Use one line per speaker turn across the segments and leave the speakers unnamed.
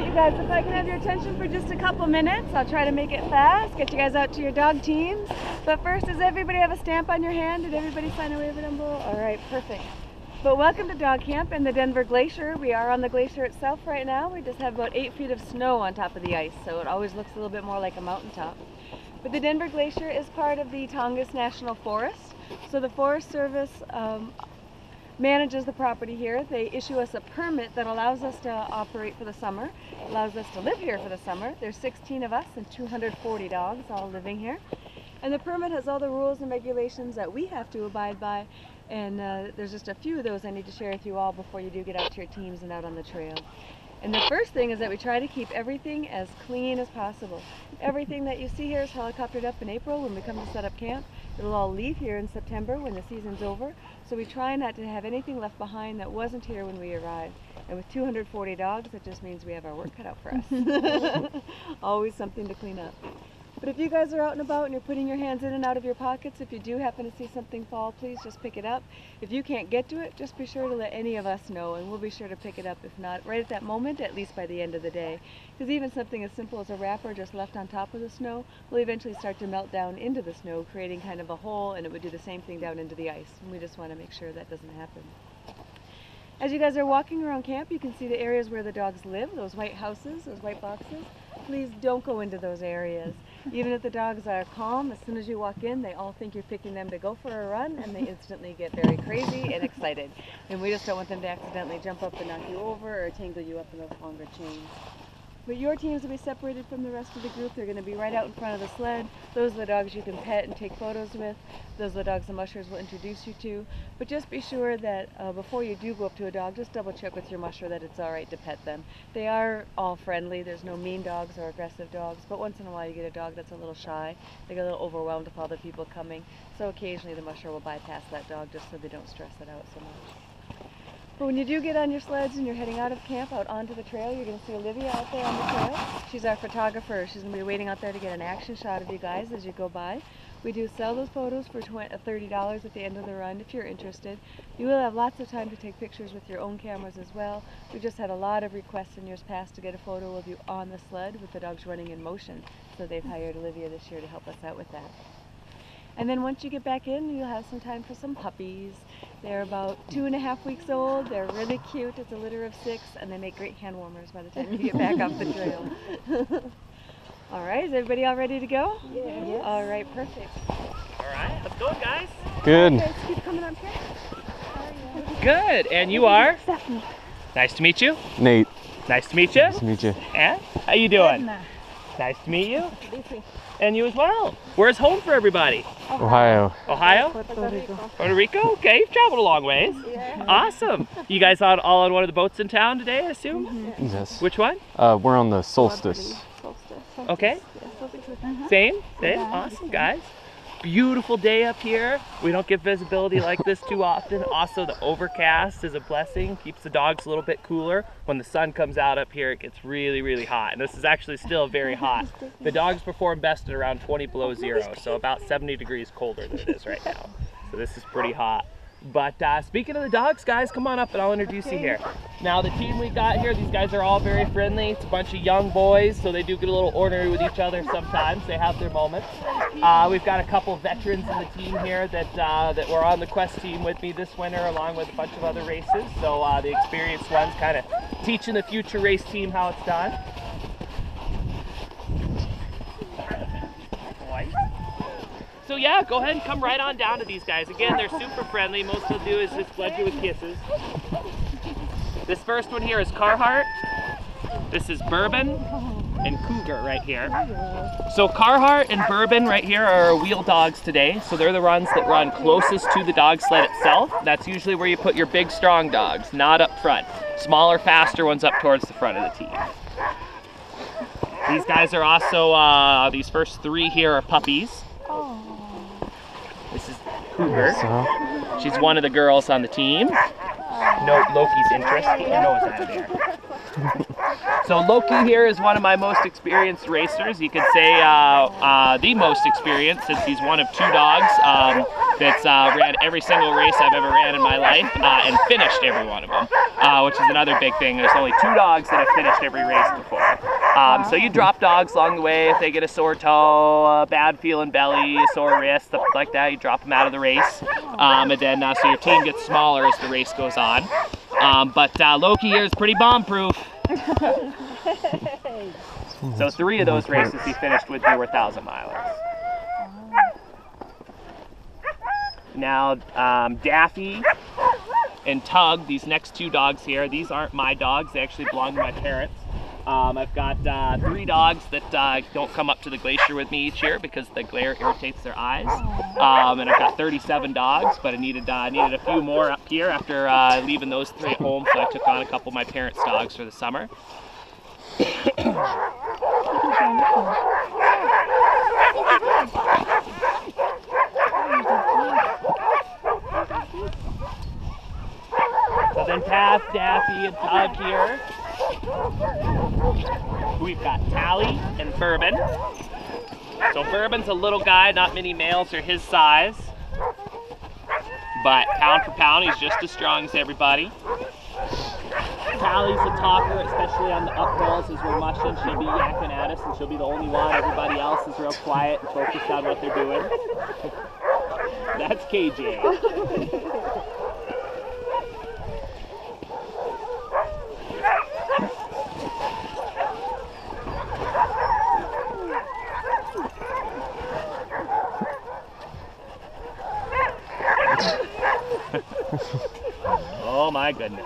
You guys, if I can have your attention for just a couple minutes, I'll try to make it fast, get you guys out to your dog teams. But first, does everybody have a stamp on your hand? Did everybody sign a waiver down below? All right, perfect. But welcome to dog camp in the Denver Glacier. We are on the glacier itself right now. We just have about 8 feet of snow on top of the ice, so it always looks a little bit more like a mountaintop. But the Denver Glacier is part of the Tongass National Forest. So the Forest Service manages the property here. They issue us a permit that allows us to operate for the summer, allows us to live here for the summer. There's 16 of us and 240 dogs all living here. And the permit has all the rules and regulations that we have to abide by. And there's just a few of those I need to share with you all before you do get out to your teams and out on the trail. And the first thing is that we try to keep everything as clean as possible. Everything that you see here is helicoptered up in April when we come to set up camp. It'll all leave here in September when the season's over. So we try not to have anything left behind that wasn't here when we arrived. And with 240 dogs, it just means we have our work cut out for us. Always something to clean up. But if you guys are out and about and you're putting your hands in and out of your pockets, if you do happen to see something fall, please just pick it up. If you can't get to it, just be sure to let any of us know and we'll be sure to pick it up. If not right at that moment, at least by the end of the day. Because even something as simple as a wrapper just left on top of the snow will eventually start to melt down into the snow, creating kind of a hole, and it would do the same thing down into the ice. And we just want to make sure that doesn't happen. As you guys are walking around camp, you can see the areas where the dogs live, those white houses, those white boxes. Please don't go into those areas. Even if the dogs are calm, as soon as you walk in, they all think you're picking them to go for a run, and they instantly get very crazy and excited. And we just don't want them to accidentally jump up and knock you over or tangle you up in those longer chains. But your teams will be separated from the rest of the group. They're going to be right out in front of the sled. Those are the dogs you can pet and take photos with. Those are the dogs the mushers will introduce you to. But just be sure that before you do go up to a dog, just double check with your musher that it's all right to pet them. They are all friendly. There's no mean dogs or aggressive dogs. But once in a while you get a dog that's a little shy. They get a little overwhelmed with all the people coming. So occasionally the musher will bypass that dog just so they don't stress it out so much. But when you do get on your sleds and you're heading out of camp, out onto the trail, you're going to see Olivia out there on the trail. She's our photographer. She's going to be waiting out there to get an action shot of you guys as you go by. We do sell those photos for $30 at the end of the run if you're interested. You will have lots of time to take pictures with your own cameras as well. We just had a lot of requests in years past to get a photo of you on the sled with the dogs running in motion. So they've hired Olivia this year to help us out with that. And then once you get back in, you'll have some time for some puppies. They're about 2.5 weeks old. They're really cute. It's a litter of 6, and they make great hand warmers by the time you get back off the trail. All right, is everybody all ready to go? Yeah. Yes. All right, perfect.
All right, let's go, guys.
Good.
Okay, keep coming up here.
Good, and you are?
Stephanie.
Nice to meet you.
Nate.
Nice to meet you.
Nice to meet you.
And how you doing?
Edna.
Nice to meet you. And you as well. Where's home for everybody?
Ohio.
Ohio?
Puerto Rico.
Puerto Rico? Okay, you've traveled a long ways.
Yeah.
Awesome. You guys all on one of the boats in town today, I assume?
Mm-hmm.
Yes.
Which one?
We're on the Solstice.
Okay. Same? Awesome, guys. Beautiful day up here. We don't get visibility like this too often. Also, the overcast is a blessing. Keeps the dogs a little bit cooler. When the sun comes out up here, it gets really, really hot. And this is actually still very hot. The dogs perform best at around 20 below zero, so about 70 degrees colder than it is right now. So this is pretty hot. But speaking of the dogs, guys, come on up and I'll introduce you here. Now, the team we got here, these guys are all very friendly. It's a bunch of young boys, so they do get a little ornery with each other sometimes. They have their moments. We've got a couple veterans in the team here that were on the Quest team with me this winter, along with a bunch of other races. So the experienced ones kind of teaching the future race team how it's done. So yeah, go ahead and come right on down to these guys. Again, they're super friendly. Most they'll do is just flood you with kisses. This first one here is Carhartt. This is Bourbon and Cougar right here. So Carhartt and Bourbon right here are our wheel dogs today. So they're the ones that run closest to the dog sled itself. That's usually where you put your big, strong dogs, not up front. Smaller, faster ones up towards the front of the team. These guys are also, these first 3 here are puppies. This is Cougar. She's one of the girls on the team. Note Loki's interest. Get your nose out of there. So Loki here is one of my most experienced racers. You could say the most experienced, since he's one of 2 dogs. that's ran every single race I've ever ran in my life and finished every one of them, which is another big thing. There's only 2 dogs that have finished every race before. So you drop dogs along the way if they get a sore toe, a bad feeling belly, a sore wrist, stuff like that. You drop them out of the race, and then so your team gets smaller as the race goes on. But Loki here is pretty bomb-proof. So 3 of those races he finished with me were 1,000-milers. Now Daffy and Tug, these next 2 dogs here, these aren't my dogs, they actually belong to my parents. I've got 3 dogs that don't come up to the glacier with me each year because the glare irritates their eyes. And I've got 37 dogs, but I needed a few more up here after leaving those 3 at home, so I took on a couple of my parents' dogs for the summer. So then past Daffy and Tug here, we've got Tally and Bourbon. So Bourbon's a little guy, not many males are his size, but pound for pound, he's just as strong as everybody. Tally's a talker, especially on the uphills as we're mushing. She'll be yakking at us and she'll be the only one. Everybody else is real quiet and focused on what they're doing. That's KJ. Oh my goodness.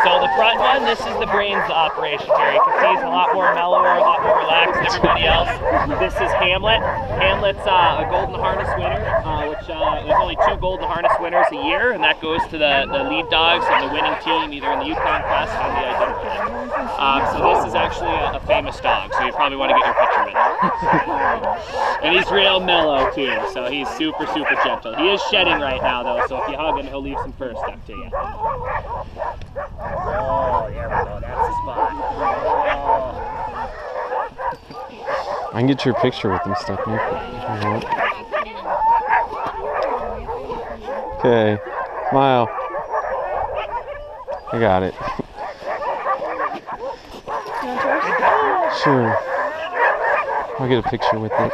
So the front one, this is the brains operation here. You can see he's a lot more mellower, a lot more relaxed than everybody else. This is Hamlet. Hamlet's a Golden Harness winner, which there's only 2 Golden Harness winners a year, and that goes to the lead dogs of the winning team, either in the Yukon Quest or the Identified. So this is actually a famous dog, so you probably want to get your picture with him. And he's real mellow too, so he's super, super gentle. He is shedding right now though, so if you hug him, he'll leave some fur stuck to you. Oh, there we go. That's the spot. Oh.
I can get your picture with them, Stephanie. Okay, smile. I got it. Sure. I'll get a picture with it.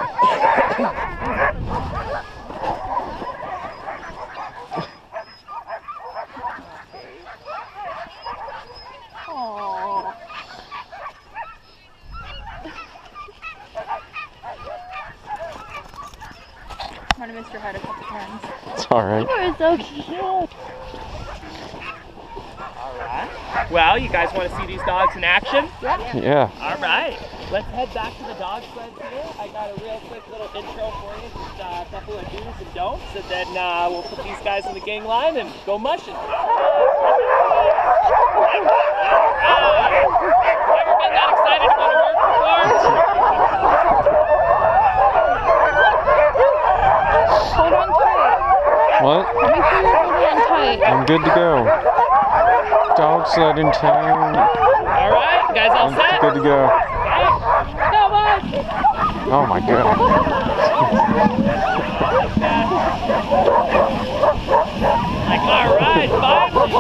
I might have missed your head a couple times.
It's alright.
You're so cute.
Alright. Well, you guys want to see these dogs in action?
Yeah.
Alright. Let's head back to the dog sleds here. I got a real quick little intro for you, just a couple of do's and don'ts, and then we'll put these guys in the gang line and go mushing. Ever been that excited to go to work before?
Hold on tight.
What?
Make sure you're holding on tight.
I'm good to go. Dog sled in town.
Alright, you guys all
I'm
set?
good to go.
Come on.
Oh my god.
Like, alright, finally.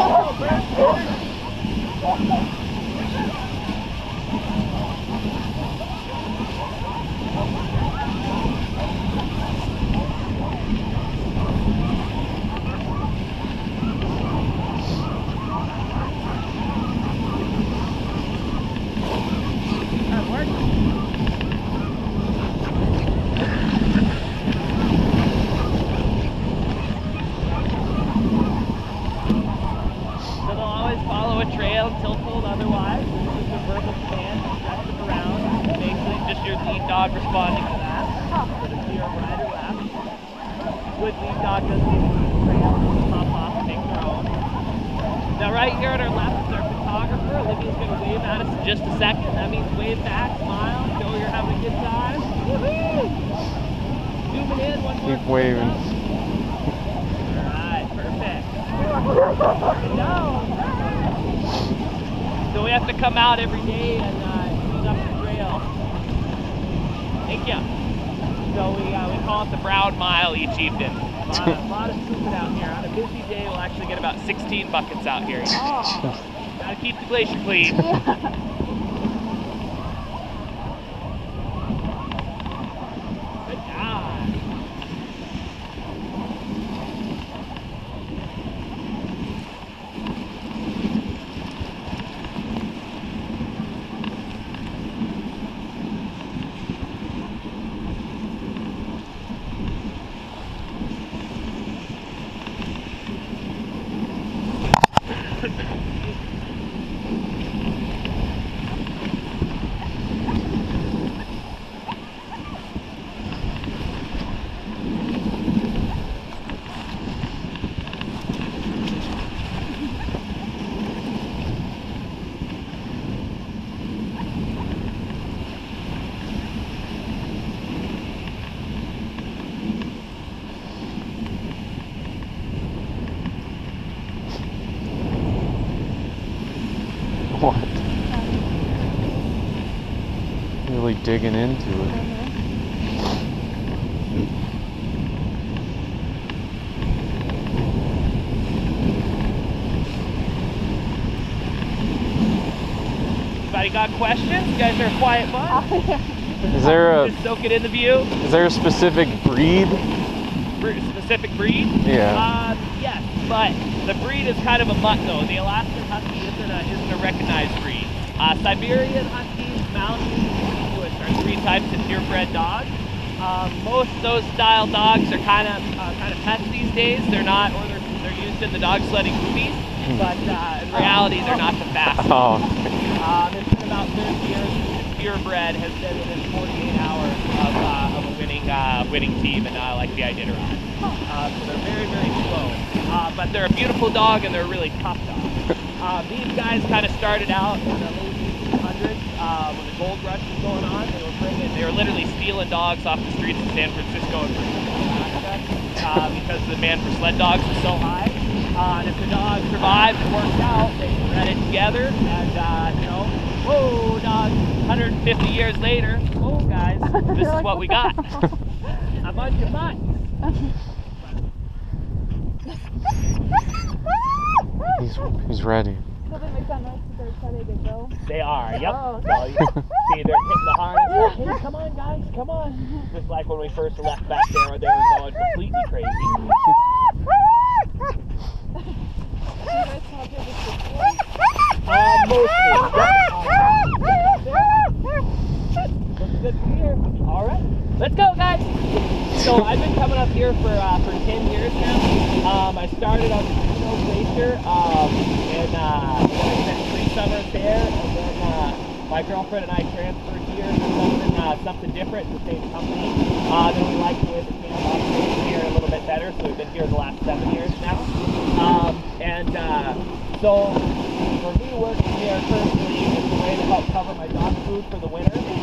Until told otherwise. This is a verbal command, stretch them around. Basically just your lead dog responding to that. So to see your right or left. Good lead dog doesn't even need to trail, just pop off and make their own. Now right here on our left is our photographer. Olivia's going to wave at us in just a second. That means wave back, smile, show you're having a good time. Woohoo! Zooming in one more.
Keep waving.
Alright, perfect. Good job. So we have to come out every day and clean up the trail. Thank you. So we call it the Brown Mile each evening. A lot of scooping out here. On a busy day, we'll actually get about 16 buckets out here.
Oh.
Gotta keep the glacier clean. Good job.
What? Really digging into it.
Anybody got questions? You guys are a quiet bunch.
Is there
Just soak it in the view.
is there a specific breed?
Specific breed?
Yeah.
Yes, but the breed is kind of a mutt though. The Alaskan Husky isn't a recognized breed. Siberian Huskies, Mounties, and English are three types of purebred dogs. Most of those style dogs are kind of pets these days. They're not, or they're used in the dog sledding movies, but in reality they're not the fastest.
Oh.
It's been about 30 years since purebred has been within 48 hours of a winning team and like the Iditarod. So they're very, very slow. But they're a beautiful dog and they're a really tough dog. These guys kind of started out in the late 1800s when the gold rush was going on. They were literally stealing dogs off the streets of San Francisco and bringing them to Alaska because the demand for sled dogs was so high. And if the dog survived and worked out, they bred it together and, whoa, dog, 150 years later, whoa, guys, this is what we got. A bunch of mutts.
He's ready.
So they make that noise because they're excited to go.
They are, yep.
Oh, okay.
So you see they're hitting the harness. Hey, come on, guys, come on. Just like when we first left back there where they were going completely crazy. Mostly. Looks good from here. All right, let's go, guys. So I've been coming up here for 10 years now. I started on the Denver Glacier, and then I spent 3 summers there, and then my girlfriend and I transferred here for something different in the same company. Then we liked the way the camp operates here a little bit better, so we've been here the last 7 years now. So for me working here currently is a way to help cover my dog food for the winter. It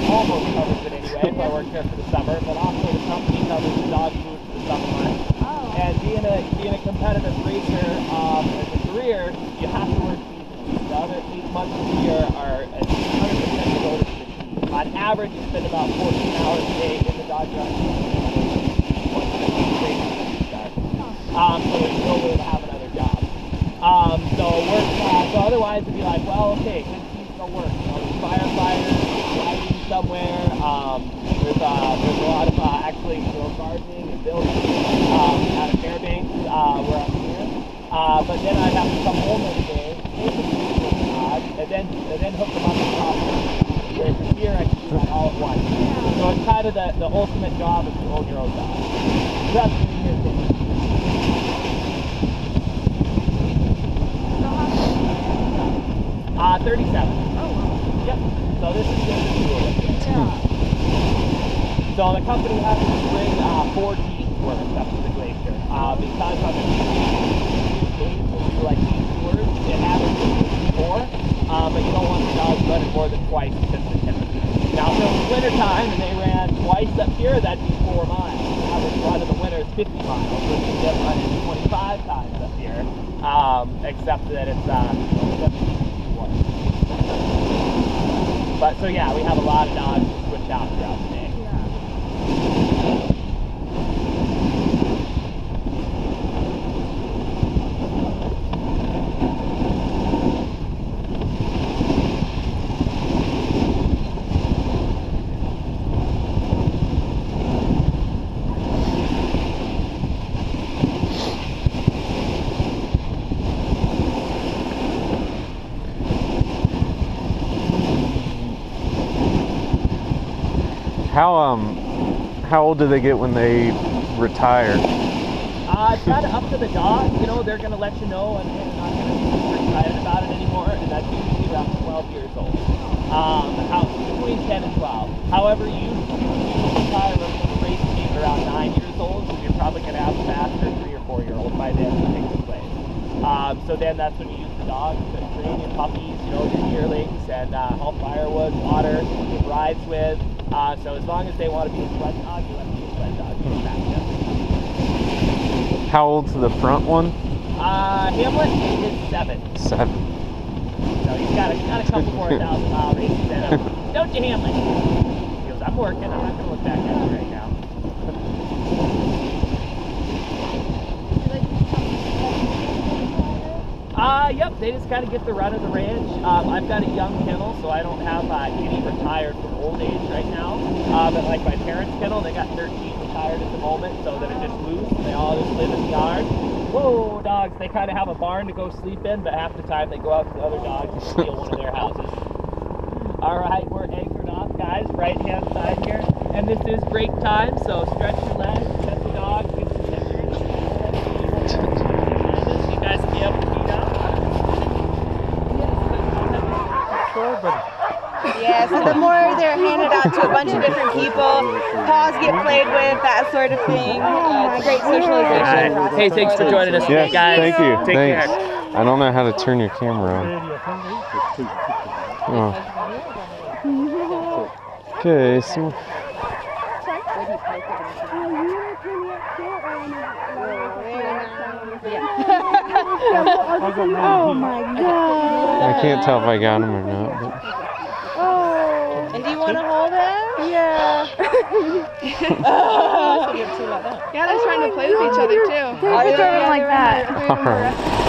almost covers it anyway if I work here for the summer, but also the company covers the dog food for the summer months. Oh. And being a competitive racer as a career, you have to work seasons. The other 8 months of the year are 100% devoted to the team. On average, you spend about 14 hours a day in the dog run. So there's no way to have another job. So otherwise it'd be like, well, okay, good seasonal work. There's firefighters, driving somewhere. There's a lot of actually gardening and building out of Fairbanks where I'm here. But then I'd have to come home every day, take them to the dog, and then hook them up and process. Whereas here I can do that all at once. So it's kind of the ultimate job is to own your own dog. So that's what we're here today. 37.
Oh, wow.
Yep. So this is just a tool.
Yeah.
So the company has to bring 4 teams worth up to the glacier. Because I'm in the days, we'll do like 8 tours 50 miles, which is just 125 times up here, except that it's 71. But so yeah, we have a lot of dogs to switch out throughout the day.
How old do they get when they retire?
It's kind of up to the dog. You know, they're going to let you know, and they're not going to be super excited about it anymore, and that's usually around 12 years old. Between 10 and 12. However, you retire from the race team around 9 years old, so you're probably going to have a faster 3 or 4 year old by then to take the place. So then that's when you use the dogs to train your puppies, you know, your yearlings, and haul firewood, water, give rides with. So as long as they want to be a sled dog, you let them be a sled dog.
How old's the front one?
Hamlet is 7.
7.
So he's got a couple more 1,000-mile races in him. Don't you, Hamlet? He goes, I'm working. I'm not going to look back at you right now. Yep, they just kind of get the run of the ranch. I've got a young kennel, so I don't have any retired from old age right now. But like my parents' kennel, they got 13 retired at the moment, so that are just loose. They all just live in the yard. Whoa, dogs, they kind of have a barn to go sleep in, but half the time they go out to the other dogs and steal one of their houses. All right, we're anchored off, guys, right-hand side here. And this is break time, so stretch your legs, pet the dogs, get some pictures. You guys will be able to feed up.
Yeah, so the more they're handed out to a bunch of different people, paws get played with, that sort of thing. It's great socialization.
Right. Hey, thanks for joining us today,
Yes,
guys.
thank you.
Take
Thanks.
care.
I don't know how to turn your camera on. Oh. Okay, so
oh my god.
I can't tell if I got him or not. But.
Oh. And do you want to hold him? Yeah. Yeah, they're trying to play with each other too. Take a like that.
All right.